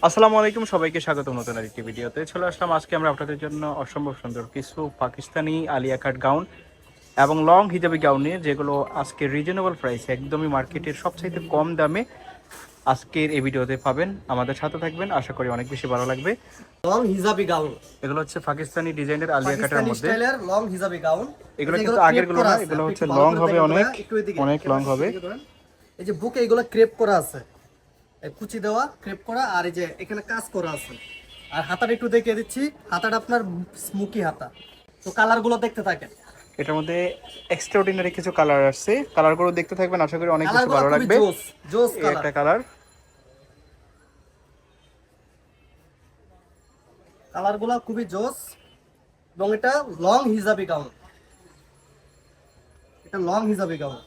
আসসালামু আলাইকুম, সবাইকে স্বাগত নতুন আরেকটি ভিডিওতে। চলে আসলাম আজকে আমরা আপনাদের জন্য অসম্ভব সুন্দর কিছু পাকিস্তানি আলিয়া কাট গাউন এবং লং হিজাবি গাউন নিয়ে, যেগুলো আজকে রিজনেবল প্রাইসে একদমই মার্কেটের সবচাইতে কম দামে আজকের এই ভিডিওতে পাবেন। আমাদের সাথে থাকবেন, আশা করি অনেক বেশি ভালো লাগবে। লং হিজাবি গাউন, এগুলো হচ্ছে পাকিস্তানি ডিজাইনের আলিয়া কাটের পাকিস্তানি মধ্যে। স্টাইলের লং হিজাবি গাউন। এগুলো কিন্তু আগের গুলো না, এগুলো হচ্ছে লং হবে, অনেক অনেক লং হবে। এই যে বুকে এগুলো ক্রেপ করা আছে, এই কুচি দেওয়া ক্রেপ করা, আর এই যে এখানে কাজ করা আছে। আর হাতাটা একটু দেখিয়ে দিচ্ছি, হাতাটা আপনার স্মোকি হাতা। তো কালার গুলো দেখতে থাকেন। এটার মধ্যে এক্সট্রাঅর্ডিনারি কিছু কালার আসছে, কালারগুলো দেখতে থাকবেন, আশা করি অনেক বেশি ভালো লাগবে। জোস জোস এই কালার, একটা কালার, কালার গুলো খুবই জোস। এবং এটা লং হিজাবি গাউন, এটা লং হিজাবি গাউন।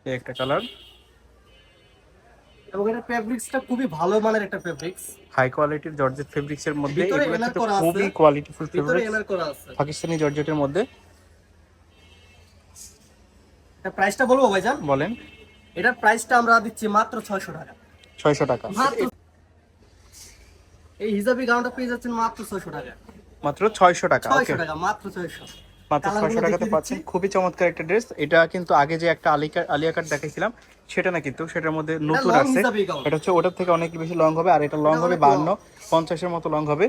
এই একটা কালার। এবং এটা ফেব্রিক্সটা খুবই ভালো মানের একটা ফেব্রিক্স, হাই কোয়ালিটির জর্জেট ফেব্রিক্স এর মধ্যে, ভিতরে এগুলো এনার কিন্তু করা আছে, খুবই কোয়ালিটিফুল ভিতরে ফেব্রিক্স এনার করা আছে। পাকিস্তানি জর্জেটের মধ্যে। এটা প্রাইসটা বলবো ভাইজান? বলেন। এটার প্রাইসটা আমরা দিচ্ছি মাত্র 600 টাকা। 600 টাকা মাত্র এই হিজাবি গাউনটা পেয়ে যাচ্ছেন মাত্র 600 টাকা। মাত্র 600 টাকা। ওকে, 600 টাকা, মাত্র 600। মাত্র 600 টাকাতে পাচ্ছেন খুবই চমৎকার একটা ড্রেস। এটা কিন্তু আগে যে একটা আলিয়া কাট দেখাইছিলাম সেটা না, কিন্তু সেটার মধ্যে নতুন লং আছে। হিজাবি গাউন, এটা হচ্ছে ওটার থেকে অনেক বেশি লং হবে, আর এটা লং এটা হবে অনেক 52 50 এর মতো লং হবে।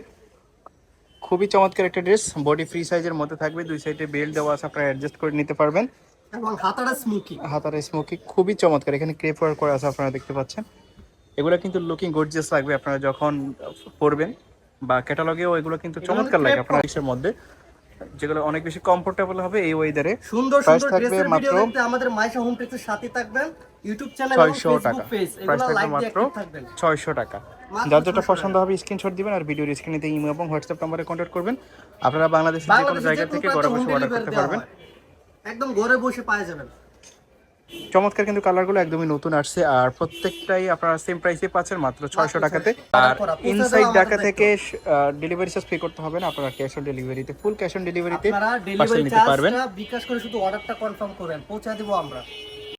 খুবই চমৎকার একটা ড্রেস, বডি ফ্রি সাইজের মধ্যে থাকবে, দুই সাইডে বেল্ট দেওয়া আছে, আপনারা অ্যাডজাস্ট করে নিতে পারবেন। এবং হাতাটা স্মোকি। হাতার স্মোকি খুবই চমৎকার, এখানে ক্রেপ ওয়ার্ক করা আছে, আপনারা দেখতে পাচ্ছেন। এগুলো কিন্তু লুকিং গর্জিয়াস লাগবে আপনারা যখন পরবেন, বা ক্যাটালগেও এগুলো কিন্তু চমৎকার লাগে আপনার ইসের মধ্যে, যেগুলো অনেক বেশি কমফোর্টেবল হবে এই ওয়েদারে। সুন্দর প্রাইস সুন্দর থাকবে ড্রেসের মাত্র ভিডিও দেখতে আমাদের মাইশা হোম টেক্সের সাথে থাকবেন, ইউটিউব চ্যানেল এবং 600 টাকা। ফেসবুক পেজ, প্রাইস এগুলো থাকবে লাইক দিয়ে মাত্র অ্যাক্টিভ থাকবেন। 600 টাকা। মাত্র যার যেটা 600 পছন্দ টাকা। হবে স্ক্রিনশট দিবেন, আর ভিডিওর স্ক্রিনেতে ইমো এবং হোয়াটসঅ্যাপ নম্বরে কন্ট্যাক্ট করবেন। আপনারা বাংলাদেশের যে কোনো বাংলাদেশের জায়গা যে কোনো থেকে প্রান্তে ঘরে হোম বসে অর্ডার ডেলিভারি করতে দেওয়া পারবেন। হয়, একদম ঘরে বসে পাওয়া যাবেন। চমৎকার কিন্তু কালারগুলো একদমই নতুন আসছে, আর প্রত্যেকটাই আপনারা সেম প্রাইসে পাচ্ছেন মাত্র 600 টাকাতে। আর ইনসাইড ঢাকা থেকে ডেলিভারি চার্জ পে করতে হবে না, আপনারা ক্যাশ অন ডেলিভারিতে, ফুল ক্যাশ অন ডেলিভারিতে আপনারা পার্সেল ডেলিভারি নিতে পারবেন। চার্জটা বিকাশ করে শুধু অর্ডারটা কনফার্ম করেন, পৌঁছে দেবো আমরা।